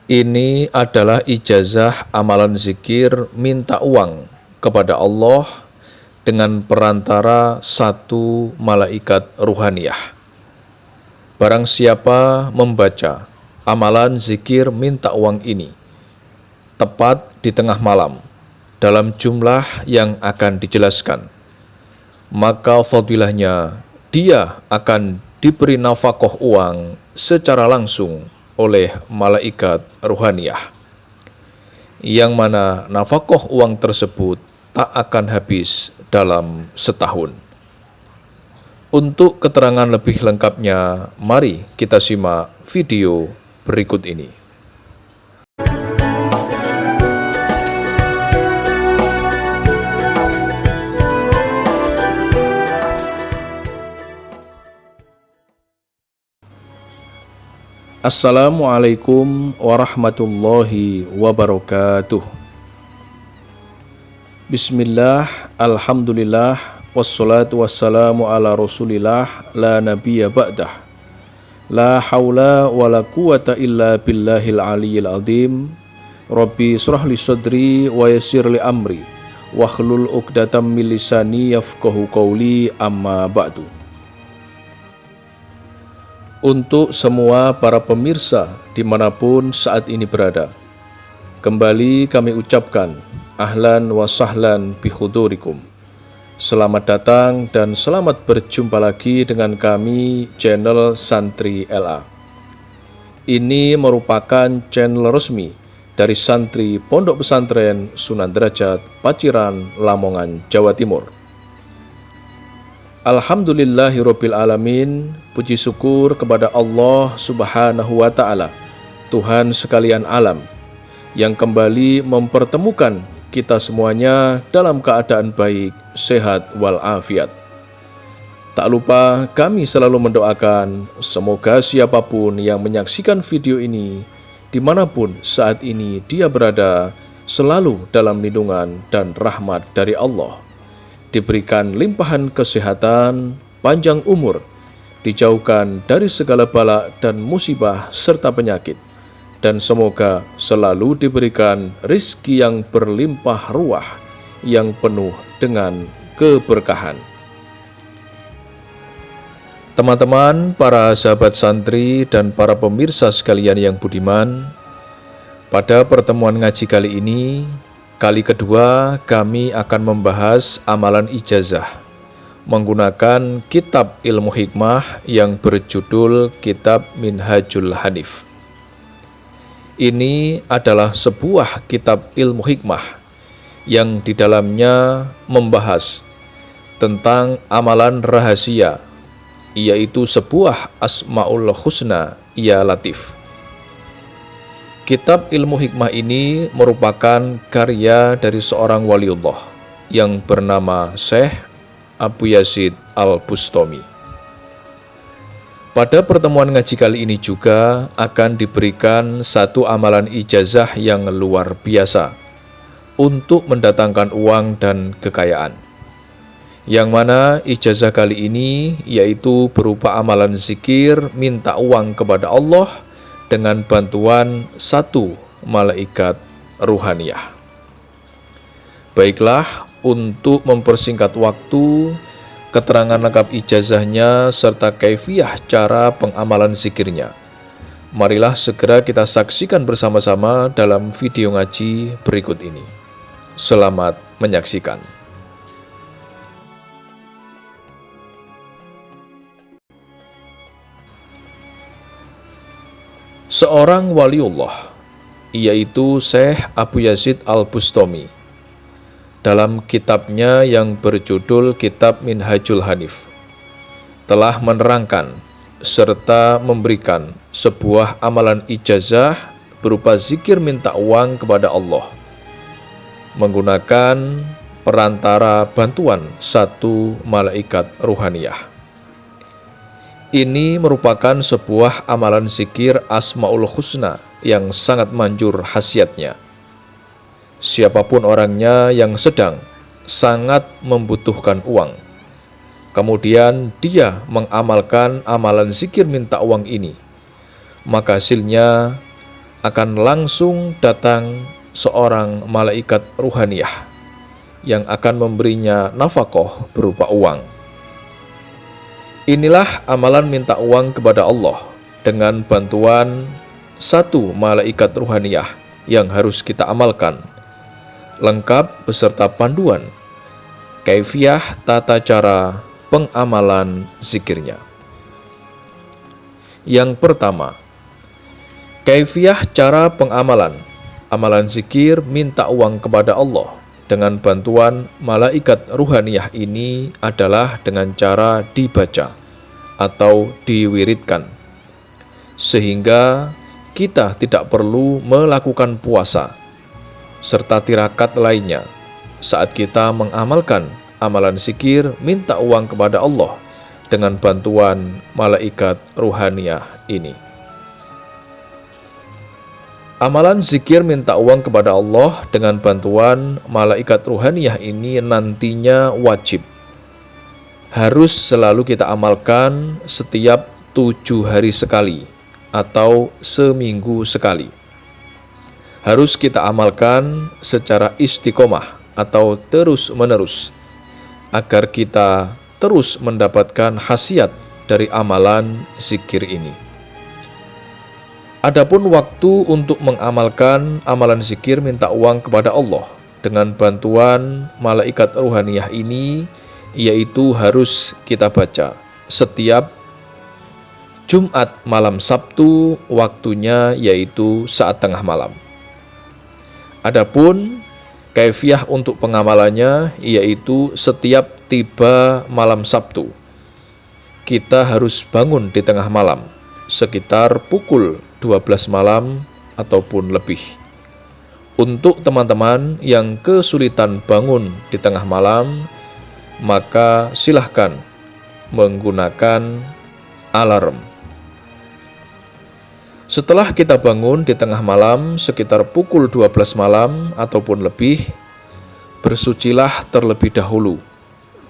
Ini adalah ijazah amalan zikir minta uang kepada Allah dengan perantara satu malaikat ruhaniyah. Barang siapa membaca amalan zikir minta uang ini tepat di tengah malam dalam jumlah yang akan dijelaskan, maka fadilahnya dia akan diberi nafkah uang secara langsung oleh malaikat ruhaniyah, yang mana nafkah uang tersebut tak akan habis dalam setahun. Untuk keterangan lebih lengkapnya, mari kita simak video berikut ini. Assalamualaikum warahmatullahi wabarakatuh. Bismillah, alhamdulillah, wassalatu wassalamu ala rasulillah, la nabiyya ba'dah. La hawla wa la quwata illa billahil aliyyil azim. Rabbi shrah li sadri wa yassir li amri wahlul 'uqdatam min lisani yafqahu qawli, amma ba'du. Untuk semua para pemirsa dimanapun saat ini berada, kembali kami ucapkan ahlan wa sahlan bihudurikum. Selamat datang dan selamat berjumpa lagi dengan kami, channel Santri LA. Ini merupakan channel resmi dari santri Pondok Pesantren Sunan Derajat, Paciran, Lamongan, Jawa Timur. Alhamdulillahirabbil alamin, puji syukur kepada Allah Subhanahu wa ta'ala, Tuhan sekalian alam, yang kembali mempertemukan kita semuanya dalam keadaan baik, sehat walafiat. Tak lupa kami selalu mendoakan semoga siapapun yang menyaksikan video ini, dimanapun saat ini dia berada, selalu dalam lindungan dan rahmat dari Allah, diberikan limpahan kesehatan, panjang umur, dijauhkan dari segala bala dan musibah serta penyakit, dan semoga selalu diberikan rizki yang berlimpah ruah, yang penuh dengan keberkahan. Teman-teman, para sahabat santri dan para pemirsa sekalian yang budiman, pada pertemuan ngaji kali ini, kali kedua kami akan membahas amalan ijazah menggunakan kitab ilmu hikmah yang berjudul Kitab Minhajul Hanif. Ini adalah sebuah kitab ilmu hikmah yang di dalamnya membahas tentang amalan rahasia, yaitu sebuah Asmaul Husna ya Latif. Kitab ilmu hikmah ini merupakan karya dari seorang waliullah yang bernama Syekh Abu Yazid Al-Bustami. Pada pertemuan ngaji kali ini juga akan diberikan satu amalan ijazah yang luar biasa untuk mendatangkan uang dan kekayaan. Yang mana ijazah kali ini yaitu berupa amalan zikir minta uang kepada Allah dengan bantuan satu malaikat ruhaniyah. Baiklah, untuk mempersingkat waktu, keterangan lengkap ijazahnya serta kaifiyah cara pengamalan zikirnya, marilah segera kita saksikan bersama-sama dalam video ngaji berikut ini. Selamat menyaksikan. Seorang waliullah, yaitu Syekh Abu Yazid Al-Bustami, dalam kitabnya yang berjudul Kitab Minhajul Hanif, telah menerangkan serta memberikan sebuah amalan ijazah berupa zikir minta uang kepada Allah menggunakan perantara bantuan satu malaikat ruhaniyah. Ini merupakan sebuah amalan zikir Asmaul Husna yang sangat manjur khasiatnya. Siapapun orangnya yang sedang sangat membutuhkan uang, kemudian dia mengamalkan amalan zikir minta uang ini, maka hasilnya akan langsung datang seorang malaikat ruhaniyah yang akan memberinya nafkah berupa uang. Inilah amalan minta uang kepada Allah dengan bantuan satu malaikat ruhaniyah yang harus kita amalkan, lengkap beserta panduan kaifiyah tata cara pengamalan zikirnya. Yang pertama, kaifiyah cara pengamalan. Amalan zikir minta uang kepada Allah dengan bantuan malaikat ruhaniyah ini adalah dengan cara dibaca atau diwiridkan, sehingga kita tidak perlu melakukan puasa serta tirakat lainnya saat kita mengamalkan amalan zikir minta uang kepada Allah dengan bantuan malaikat ruhaniyah ini. Amalan zikir minta uang kepada Allah dengan bantuan malaikat ruhaniyah ini nantinya wajib. Harus selalu kita amalkan setiap 7 hari sekali atau seminggu sekali. Harus kita amalkan secara istiqomah atau terus-menerus agar kita terus mendapatkan khasiat dari amalan zikir ini. Adapun waktu untuk mengamalkan amalan zikir minta uang kepada Allah dengan bantuan malaikat ruhaniyah ini, yaitu harus kita baca setiap Jumat malam Sabtu, waktunya yaitu saat tengah malam. Adapun kaifiyah untuk pengamalannya yaitu setiap tiba malam Sabtu, kita harus bangun di tengah malam sekitar pukul 12 malam ataupun lebih. Untuk teman-teman yang kesulitan bangun di tengah malam, maka silahkan menggunakan alarm. Setelah kita bangun di tengah malam sekitar pukul 12 malam ataupun lebih, bersucilah terlebih dahulu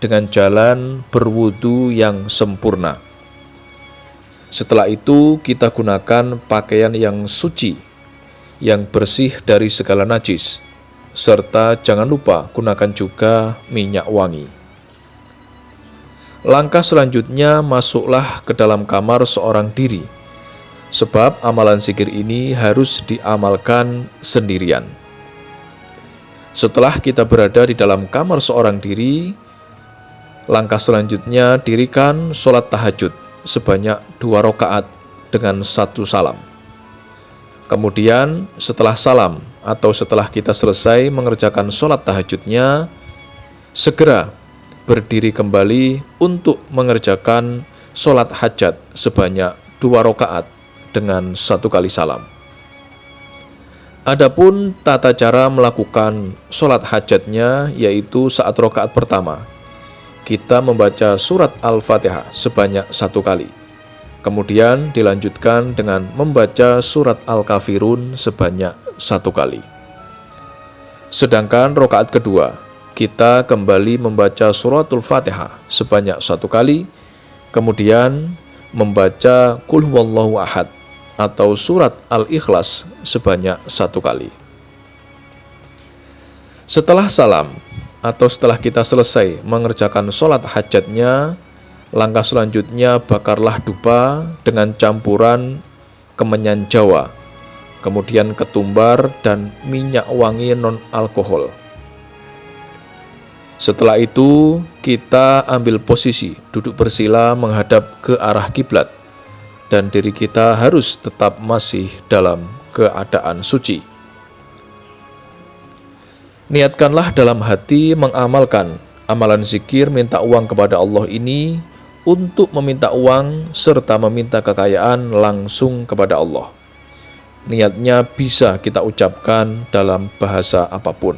dengan jalan berwudu yang sempurna. Setelah itu kita gunakan pakaian yang suci, yang bersih dari segala najis, serta jangan lupa gunakan juga minyak wangi. Langkah selanjutnya, masuklah ke dalam kamar seorang diri, sebab amalan zikir ini harus diamalkan sendirian. Setelah kita berada di dalam kamar seorang diri, langkah selanjutnya dirikan sholat tahajud sebanyak 2 rakaat dengan 1 salam. Kemudian setelah salam atau setelah kita selesai mengerjakan sholat tahajudnya, segera berdiri kembali untuk mengerjakan sholat hajat sebanyak 2 rakaat dengan 1 kali salam. Adapun tata cara melakukan sholat hajatnya yaitu saat rakaat pertama, kita membaca surat Al-Fatihah sebanyak 1 kali. Kemudian dilanjutkan dengan membaca surat Al-Kafirun sebanyak 1 kali. Sedangkan rakaat kedua, kita kembali membaca suratul Fatihah sebanyak 1 kali, kemudian membaca Qul Huwallahu Ahad atau surat Al-Ikhlas sebanyak 1 kali. Setelah salam atau setelah kita selesai mengerjakan sholat hajatnya, langkah selanjutnya bakarlah dupa dengan campuran kemenyan Jawa, kemudian ketumbar dan minyak wangi non-alkohol. Setelah itu, kita ambil posisi duduk bersila menghadap ke arah kiblat, dan diri kita harus tetap masih dalam keadaan suci. Niatkanlah dalam hati mengamalkan amalan zikir minta uang kepada Allah ini untuk meminta uang serta meminta kekayaan langsung kepada Allah. Niatnya bisa kita ucapkan dalam bahasa apapun.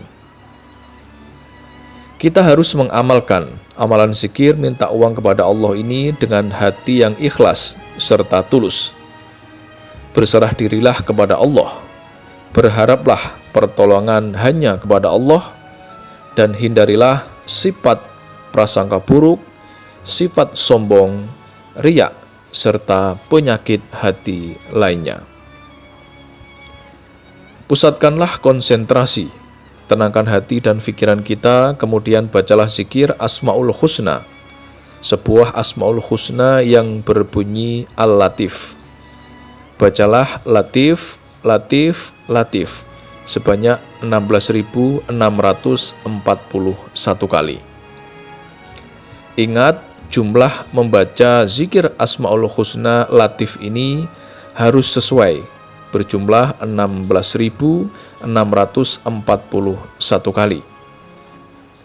Kita harus mengamalkan amalan zikir minta uang kepada Allah ini dengan hati yang ikhlas serta tulus. Berserah dirilah kepada Allah. Berharaplah pertolongan hanya kepada Allah, dan hindarilah sifat prasangka buruk, sifat sombong, riya, serta penyakit hati lainnya. Pusatkanlah konsentrasi, tenangkan hati dan pikiran kita, kemudian bacalah zikir Asmaul Husna, sebuah Asmaul Husna yang berbunyi Al-Latif. Bacalah Latif, Latif, Latif sebanyak 16.641 kali. Ingat, jumlah membaca zikir Asmaul Husna Latif ini harus sesuai, berjumlah 16.641 kali.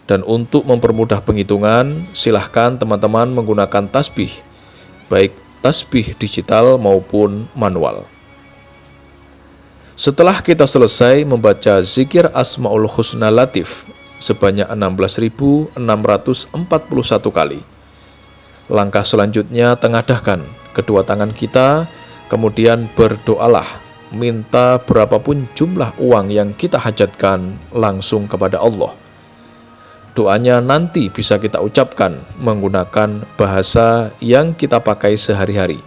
Dan untuk mempermudah penghitungan, silahkan teman-teman menggunakan tasbih, baik tasbih digital maupun manual. Setelah kita selesai membaca zikir Asmaul Husna Latif sebanyak 16.641 kali, langkah selanjutnya tengadahkan kedua tangan kita, kemudian berdoalah, minta berapapun jumlah uang yang kita hajatkan langsung kepada Allah. Doanya nanti bisa kita ucapkan menggunakan bahasa yang kita pakai sehari-hari.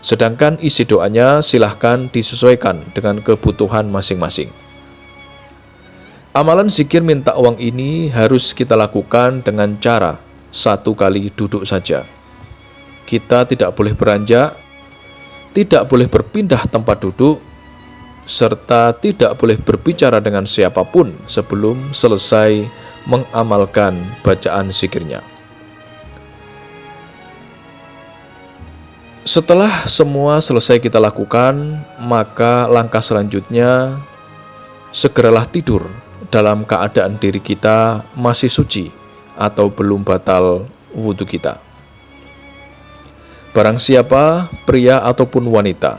Sedangkan isi doanya silahkan disesuaikan dengan kebutuhan masing-masing. Amalan zikir minta uang ini harus kita lakukan dengan cara 1 kali duduk saja. Kita tidak boleh beranjak, tidak boleh berpindah tempat duduk, serta tidak boleh berbicara dengan siapapun sebelum selesai mengamalkan bacaan zikirnya. Setelah semua selesai kita lakukan, maka langkah selanjutnya segeralah tidur dalam keadaan diri kita masih suci atau belum batal wudhu kita. Barang siapa, pria ataupun wanita,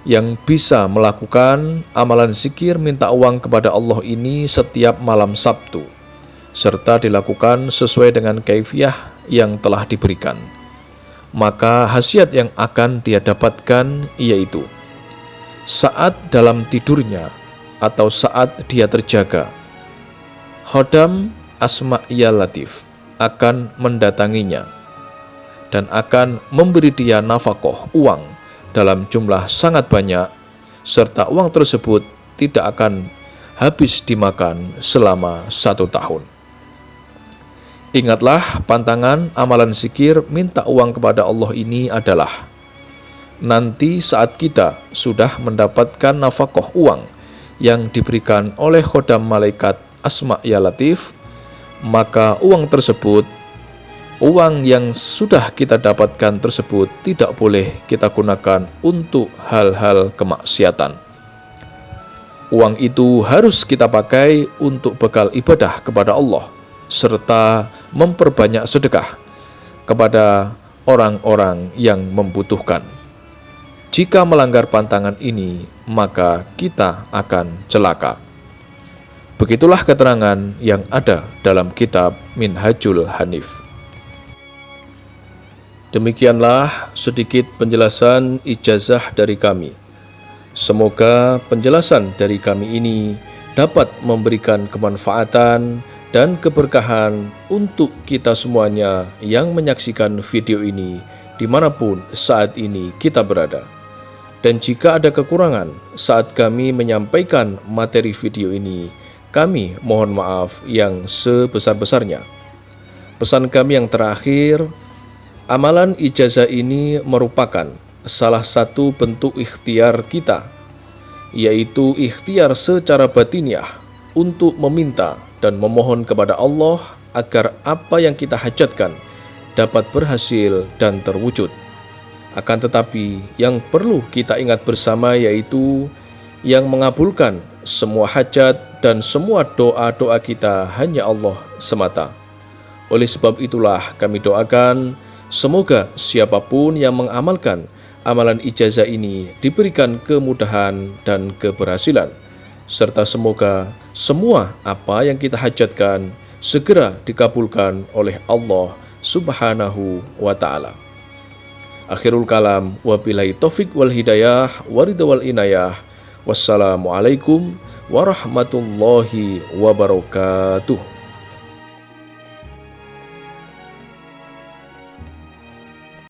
yang bisa melakukan amalan zikir minta uang kepada Allah ini setiap malam Sabtu, serta dilakukan sesuai dengan kaifiyah yang telah diberikan, maka khasiat yang akan dia dapatkan yaitu saat dalam tidurnya atau saat dia terjaga, khodam Asma' ya Latif akan mendatanginya dan akan memberi dia nafkah uang dalam jumlah sangat banyak, serta uang tersebut tidak akan habis dimakan selama 1 tahun. Ingatlah, pantangan amalan zikir minta uang kepada Allah ini adalah nanti saat kita sudah mendapatkan nafkah uang yang diberikan oleh khodam malaikat Asma' ya Latif, maka uang tersebut, uang yang sudah kita dapatkan tersebut tidak boleh kita gunakan untuk hal-hal kemaksiatan. Uang itu harus kita pakai untuk bekal ibadah kepada Allah, serta memperbanyak sedekah kepada orang-orang yang membutuhkan. Jika melanggar pantangan ini, maka kita akan celaka. Begitulah keterangan yang ada dalam kitab Minhajul Hanif. Demikianlah sedikit penjelasan ijazah dari kami. Semoga penjelasan dari kami ini dapat memberikan kemanfaatan dan keberkahan untuk kita semuanya yang menyaksikan video ini dimanapun saat ini kita berada. Dan jika ada kekurangan saat kami menyampaikan materi video ini, kami mohon maaf yang sebesar-besarnya. Pesan kami yang terakhir, amalan ijazah ini merupakan salah satu bentuk ikhtiar kita, yaitu ikhtiar secara batiniah untuk meminta dan memohon kepada Allah agar apa yang kita hajatkan dapat berhasil dan terwujud. Akan tetapi yang perlu kita ingat bersama yaitu yang mengabulkan semua hajat dan semua doa-doa kita hanya Allah semata. Oleh sebab itulah kami doakan semoga siapapun yang mengamalkan amalan ijazah ini diberikan kemudahan dan keberhasilan, serta semoga semua apa yang kita hajatkan segera dikabulkan oleh Allah Subhanahu wa ta'ala. Akhirul kalam, wabillahi taufik wal hidayah, waridha wal inayah. Wassalamualaikum warahmatullahi wabarakatuh.